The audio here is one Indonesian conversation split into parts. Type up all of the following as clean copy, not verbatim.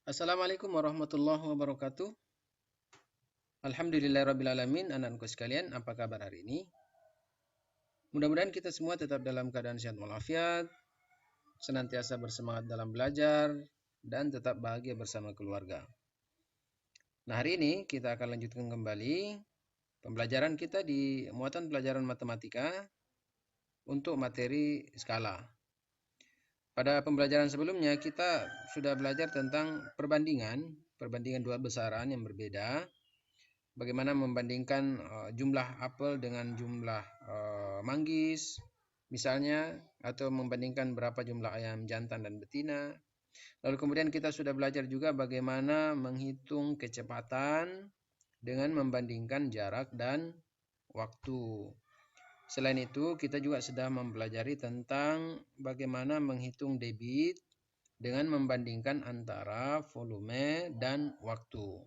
Assalamualaikum warahmatullahi wabarakatuh. Alhamdulillahirrabbilalamin. Anak-anakku sekalian, apa kabar hari ini? Mudah-mudahan kita semua tetap dalam keadaan sehat walafiat, senantiasa bersemangat dalam belajar, dan tetap bahagia bersama keluarga. Nah, hari ini kita akan lanjutkan kembali pembelajaran kita di muatan pelajaran matematika untuk materi skala. Pada pembelajaran sebelumnya kita sudah belajar tentang perbandingan dua besaran yang berbeda. Bagaimana membandingkan jumlah apel dengan jumlah manggis misalnya, atau membandingkan berapa jumlah ayam jantan dan betina. Lalu kemudian kita sudah belajar juga bagaimana menghitung kecepatan dengan membandingkan jarak dan waktu. Selain itu kita juga sudah mempelajari tentang bagaimana menghitung debit dengan membandingkan antara volume dan waktu.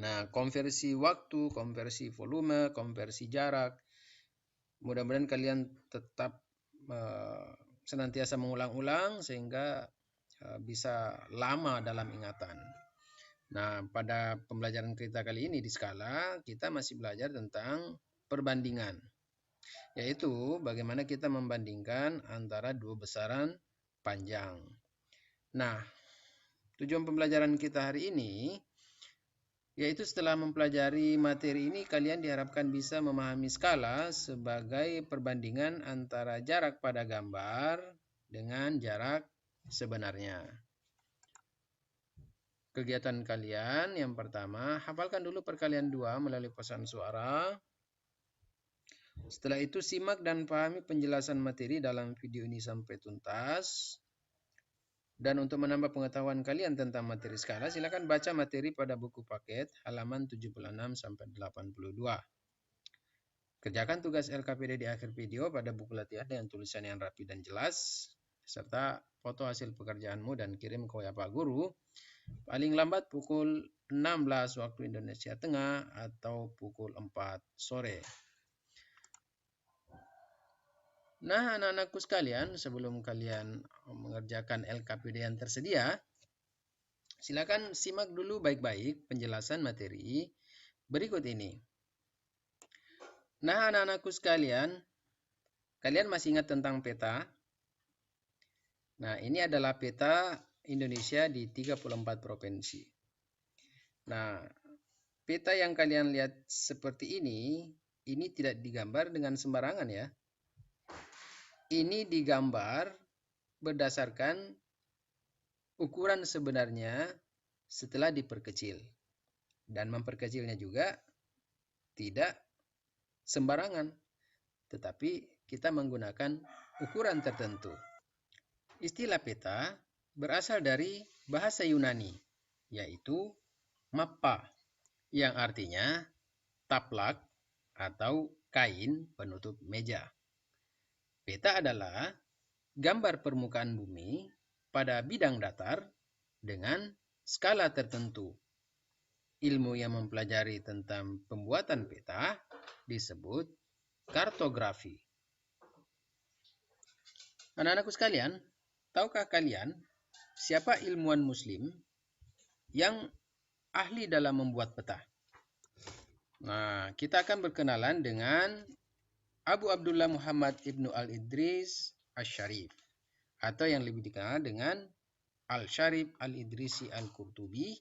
Nah, konversi waktu, konversi volume, konversi jarak. Mudah-mudahan kalian tetap senantiasa mengulang-ulang sehingga bisa lama dalam ingatan. Nah, pada pembelajaran kita kali ini di skala, kita masih belajar tentang perbandingan. Yaitu bagaimana kita membandingkan antara dua besaran panjang. Nah, tujuan pembelajaran kita hari ini yaitu setelah mempelajari materi ini, kalian diharapkan bisa memahami skala sebagai perbandingan antara jarak pada gambar dengan jarak sebenarnya. Kegiatan kalian yang pertama, hafalkan dulu perkalian 2 melalui pesan suara. Setelah itu, simak dan pahami penjelasan materi dalam video ini sampai tuntas. Dan untuk menambah pengetahuan kalian tentang materi skala, silakan baca materi pada buku paket halaman 76-82. Kerjakan tugas LKPD di akhir video pada buku latihan dengan tulisan yang rapi dan jelas, serta foto hasil pekerjaanmu dan kirim ke WA Pak Guru paling lambat pukul 16 waktu Indonesia Tengah atau pukul 4 sore. Nah, anak-anakku sekalian, sebelum kalian mengerjakan LKPD yang tersedia, silakan simak dulu baik-baik penjelasan materi berikut ini. Nah, anak-anakku sekalian, kalian masih ingat tentang peta? Nah, ini adalah peta Indonesia di 34 provinsi. Nah, peta yang kalian lihat seperti ini tidak digambar dengan sembarangan ya. Ini digambar berdasarkan ukuran sebenarnya setelah diperkecil. Dan memperkecilnya juga tidak sembarangan, tetapi kita menggunakan ukuran tertentu. Istilah peta berasal dari bahasa Yunani, yaitu mappa, yang artinya taplak atau kain penutup meja. Peta adalah gambar permukaan bumi pada bidang datar dengan skala tertentu. Ilmu yang mempelajari tentang pembuatan peta disebut kartografi. Anak-anakku sekalian, tahukah kalian siapa ilmuwan muslim yang ahli dalam membuat peta? Nah, kita akan berkenalan dengan Abu Abdullah Muhammad Ibnu Al-Idris Asy-Syarif, atau yang lebih dikenal dengan Al-Syarif Al-Idrisi Al-Qurtubi.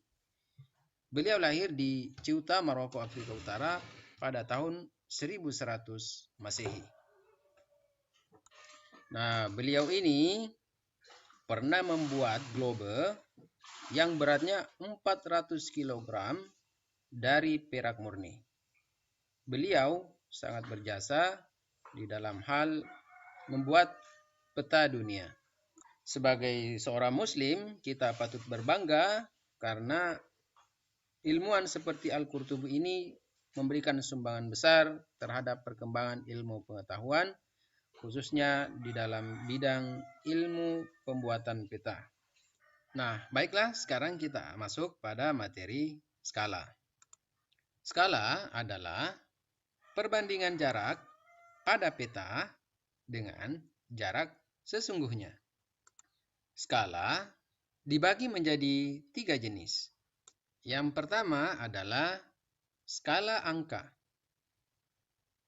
Beliau lahir di Ceuta, Maroko, Afrika Utara pada tahun 1100 Masehi. Nah, beliau ini pernah membuat globe yang beratnya 400 kg dari perak murni. Beliau sangat berjasa di dalam hal membuat peta dunia. Sebagai seorang muslim, kita patut berbangga karena ilmuwan seperti Al-Qurtubi ini memberikan sumbangan besar terhadap perkembangan ilmu pengetahuan, khususnya di dalam bidang ilmu pembuatan peta. Nah, baiklah, sekarang kita masuk pada materi skala. Skala adalah perbandingan jarak pada peta dengan jarak sesungguhnya. Skala dibagi menjadi 3 jenis. Yang pertama adalah skala angka.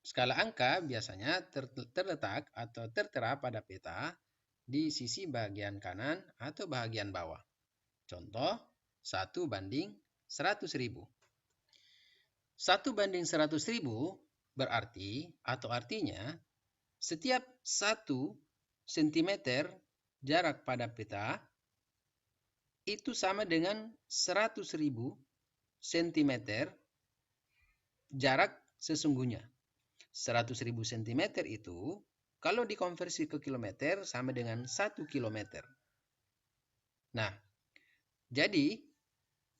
Skala angka biasanya terletak atau tertera pada peta di sisi bagian kanan atau bagian bawah. Contoh, 1:100.000. 1:100.000 berarti atau artinya setiap 1 cm jarak pada peta itu sama dengan 100.000 cm jarak sesungguhnya. 100.000 cm itu kalau dikonversi ke kilometer sama dengan 1 kilometer. Nah, jadi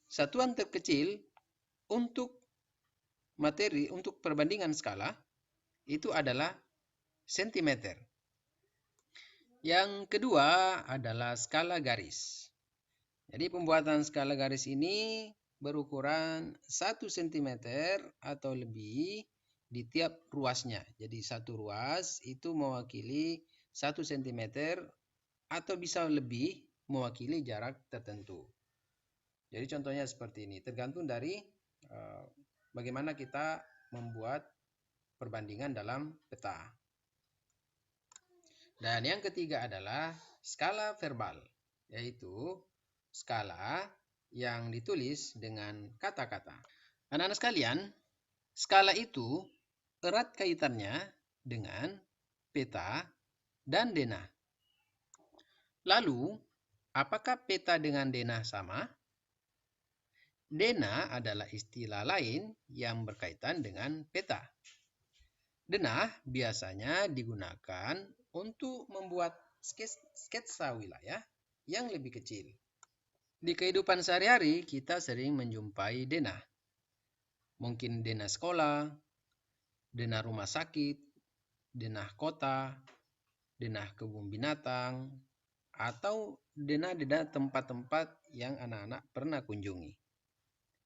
satuan terkecil untuk materi untuk perbandingan skala itu adalah sentimeter. Yang kedua adalah skala garis. Jadi pembuatan skala garis ini berukuran 1 cm atau lebih di tiap ruasnya. Jadi satu ruas itu mewakili 1 cm atau bisa lebih mewakili jarak tertentu. Jadi contohnya seperti ini, tergantung dari bagaimana kita membuat perbandingan dalam peta. Dan yang ketiga adalah skala verbal, yaitu skala yang ditulis dengan kata-kata. Anak-anak sekalian, skala itu erat kaitannya dengan peta dan denah. Lalu, apakah peta dengan denah sama? Denah adalah istilah lain yang berkaitan dengan peta. Denah biasanya digunakan untuk membuat sketsa wilayah yang lebih kecil. Di kehidupan sehari-hari kita sering menjumpai denah. Mungkin denah sekolah, denah rumah sakit, denah kota, denah kebun binatang, atau denah-denah tempat-tempat yang anak-anak pernah kunjungi.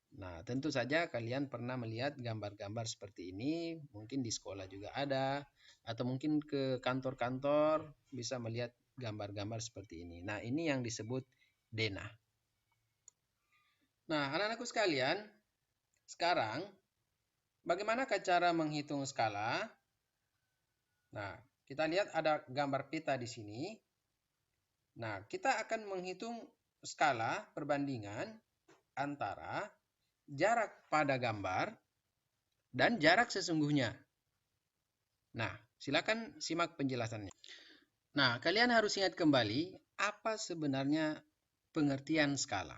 Nah, tentu saja kalian pernah melihat gambar-gambar seperti ini, mungkin di sekolah juga ada, atau mungkin ke kantor-kantor bisa melihat gambar-gambar seperti ini. Nah, ini yang disebut denah. Nah, anak-anakku sekalian, sekarang bagaimana cara menghitung skala? Nah, kita lihat ada gambar peta di sini. Nah, kita akan menghitung skala perbandingan antara jarak pada gambar dan jarak sesungguhnya. Nah, silakan simak penjelasannya. Nah, kalian harus ingat kembali apa sebenarnya pengertian skala.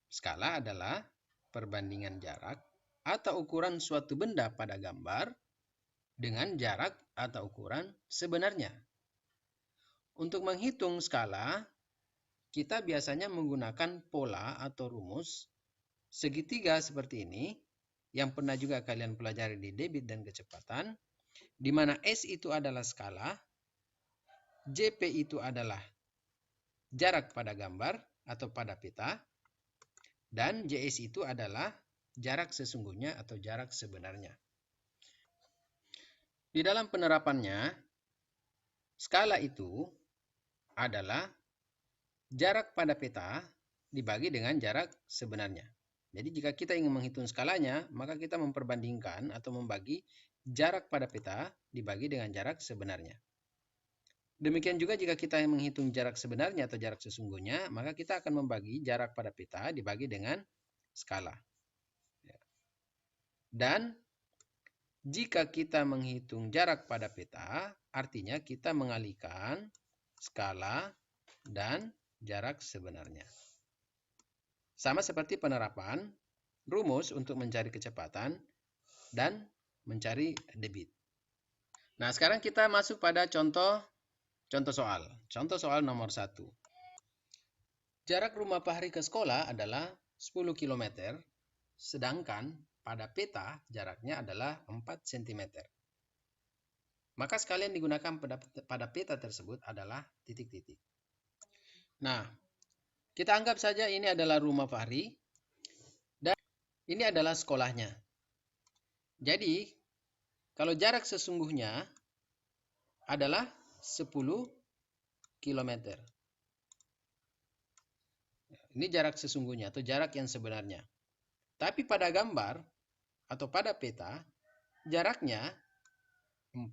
Skala adalah perbandingan jarak atau ukuran suatu benda pada gambar dengan jarak atau ukuran sebenarnya. Untuk menghitung skala, kita biasanya menggunakan pola atau rumus segitiga seperti ini, yang pernah juga kalian pelajari di debit dan kecepatan, di mana S itu adalah skala, JP itu adalah jarak pada gambar atau pada peta, dan JS itu adalah jarak sesungguhnya atau jarak sebenarnya. Di dalam penerapannya, skala itu adalah jarak pada peta dibagi dengan jarak sebenarnya. Jadi jika kita ingin menghitung skalanya, maka kita memperbandingkan atau membagi jarak pada peta dibagi dengan jarak sebenarnya. Demikian juga jika kita menghitung jarak sebenarnya atau jarak sesungguhnya, maka kita akan membagi jarak pada peta dibagi dengan skala. Dan jika kita menghitung jarak pada peta, artinya kita mengalihkan skala dan jarak sebenarnya. Sama seperti penerapan rumus untuk mencari kecepatan dan mencari debit. Nah, sekarang kita masuk pada contoh soal. Contoh soal nomor 1. Jarak rumah Fahri ke sekolah adalah 10 km, sedangkan pada peta jaraknya adalah 4 cm. Maka skala yang digunakan pada peta tersebut adalah titik-titik. Nah, kita anggap saja ini adalah rumah Fahri dan ini adalah sekolahnya. Jadi, kalau jarak sesungguhnya adalah 10 km. Ini jarak sesungguhnya atau jarak yang sebenarnya. Tapi pada gambar atau pada peta, jaraknya 4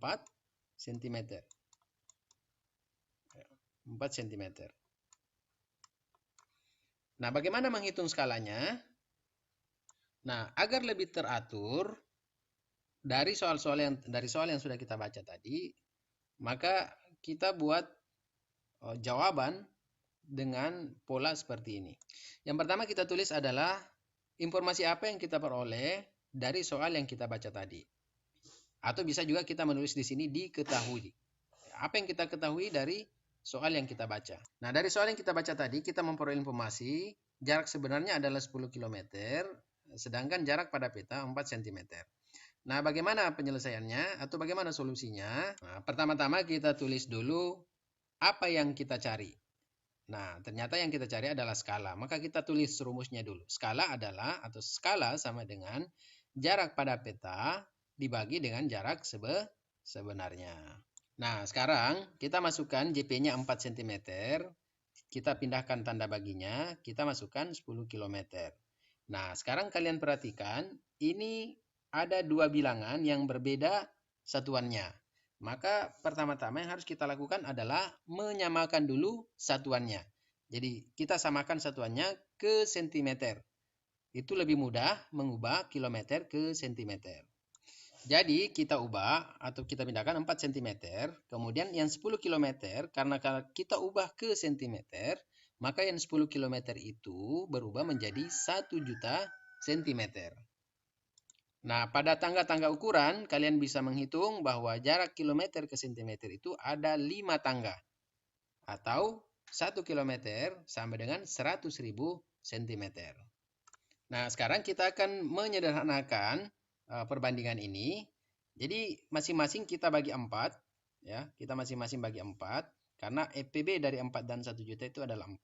cm. 4 cm. Nah, bagaimana menghitung skalanya? Nah, agar lebih teratur dari soal yang sudah kita baca tadi, maka kita buat jawaban dengan pola seperti ini. Yang pertama kita tulis adalah informasi apa yang kita peroleh dari soal yang kita baca tadi. Atau bisa juga kita menulis di sini diketahui. Apa yang kita ketahui dari soal yang kita baca. Nah, dari soal yang kita baca tadi, kita memperoleh informasi jarak sebenarnya adalah 10 km, sedangkan jarak pada peta 4 cm. Nah, bagaimana penyelesaiannya atau bagaimana solusinya? Nah, pertama-tama kita tulis dulu apa yang kita cari. Nah, ternyata yang kita cari adalah skala. Maka kita tulis rumusnya dulu. Skala sama dengan jarak pada peta dibagi dengan jarak sebenarnya. Nah, sekarang kita masukkan JP-nya 4 cm. Kita pindahkan tanda baginya, kita masukkan 10 km. Nah, sekarang kalian perhatikan, ini ada dua bilangan yang berbeda satuannya. Maka pertama-tama yang harus kita lakukan adalah menyamakan dulu satuannya. Jadi kita samakan satuannya ke cm. Itu lebih mudah mengubah kilometer ke cm. Jadi kita ubah atau kita pindahkan 4 cm. Kemudian yang 10 km karena kita ubah ke cm, maka yang 10 km itu berubah menjadi 1 juta cm. Nah, pada tangga-tangga ukuran, kalian bisa menghitung bahwa jarak kilometer ke cm itu ada 5 tangga. Atau 1 km sama dengan 100.000 cm. Nah, sekarang kita akan menyederhanakan perbandingan ini. Jadi, masing-masing kita bagi 4. Ya, kita masing-masing bagi 4. Karena EPB dari 4 dan 1 juta itu adalah 4.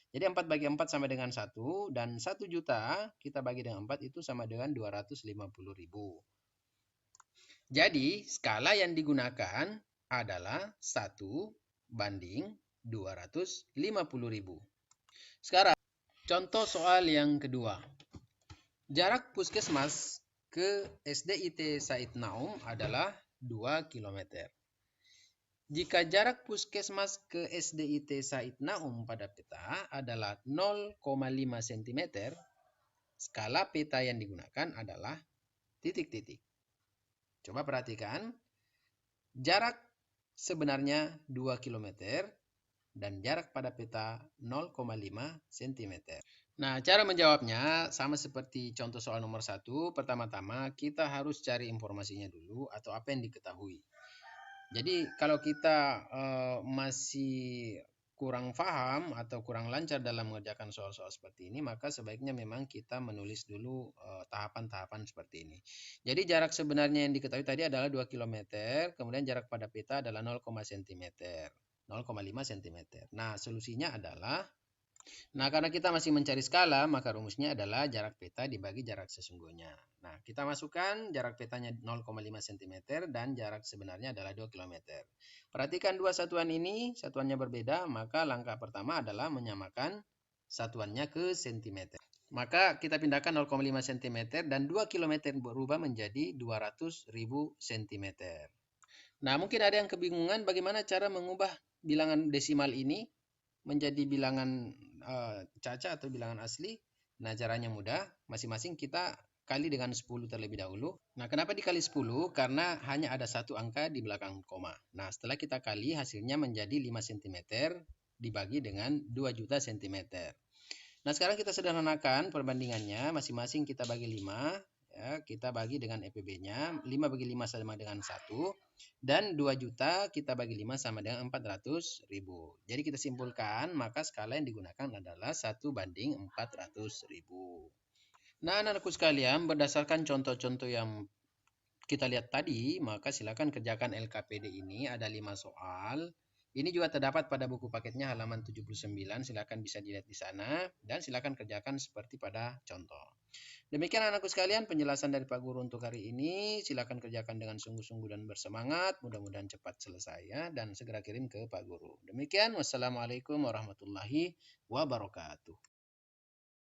Jadi 4 bagi 4 sama dengan 1. Dan 1 juta kita bagi dengan 4 itu sama dengan 250.000. Jadi skala yang digunakan adalah 1:250.000. Sekarang contoh soal yang kedua. Jarak puskesmas ke SDIT Said Naum adalah 2 km. Jika jarak puskesmas ke SDIT Said Naum pada peta adalah 0,5 cm, skala peta yang digunakan adalah titik-titik. Coba perhatikan, jarak sebenarnya 2 km dan jarak pada peta 0,5 cm. Nah, cara menjawabnya sama seperti contoh soal nomor 1. Pertama-tama kita harus cari informasinya dulu atau apa yang diketahui. Jadi kalau kita masih kurang paham atau kurang lancar dalam mengerjakan soal-soal seperti ini, maka sebaiknya memang kita menulis dulu tahapan-tahapan seperti ini. Jadi jarak sebenarnya yang diketahui tadi adalah 2 km, kemudian jarak pada peta adalah 0,5 cm. Nah, solusinya adalah, karena kita masih mencari skala, maka rumusnya adalah jarak peta dibagi jarak sesungguhnya. Nah, kita masukkan jarak petanya 0,5 cm dan jarak sebenarnya adalah 2 km. Perhatikan dua satuan ini, satuannya berbeda, maka langkah pertama adalah menyamakan satuannya ke cm. Maka kita pindahkan 0,5 cm dan 2 km berubah menjadi 200.000 cm. Nah, mungkin ada yang kebingungan bagaimana cara mengubah bilangan desimal ini menjadi bilangan caca atau bilangan asli. Nah, caranya mudah. Masing-masing kita kali dengan 10 terlebih dahulu. Nah, kenapa dikali 10? Karena hanya ada satu angka di belakang koma. Nah, setelah kita kali, hasilnya menjadi 5 cm dibagi dengan 2 juta cm. Nah, sekarang kita sederhanakan perbandingannya. Masing-masing kita bagi 5. Ya, kita bagi dengan EPB-nya. 5 bagi 5 sama dengan 1. Dan 2 juta kita bagi 5 sama dengan 400.000. Jadi kita simpulkan, maka skala yang digunakan adalah 1:400.000. Nah, anak-anakku sekalian, berdasarkan contoh-contoh yang kita lihat tadi, maka silakan kerjakan LKPD ini. Ada 5 soal. Ini juga terdapat pada buku paketnya halaman 79. Silakan bisa dilihat di sana. Dan silakan kerjakan seperti pada contoh. Demikian anakku sekalian penjelasan dari Pak Guru untuk hari ini. Silakan kerjakan dengan sungguh-sungguh dan bersemangat. Mudah-mudahan cepat selesai ya. Dan segera kirim ke Pak Guru. Demikian. Wassalamualaikum warahmatullahi wabarakatuh.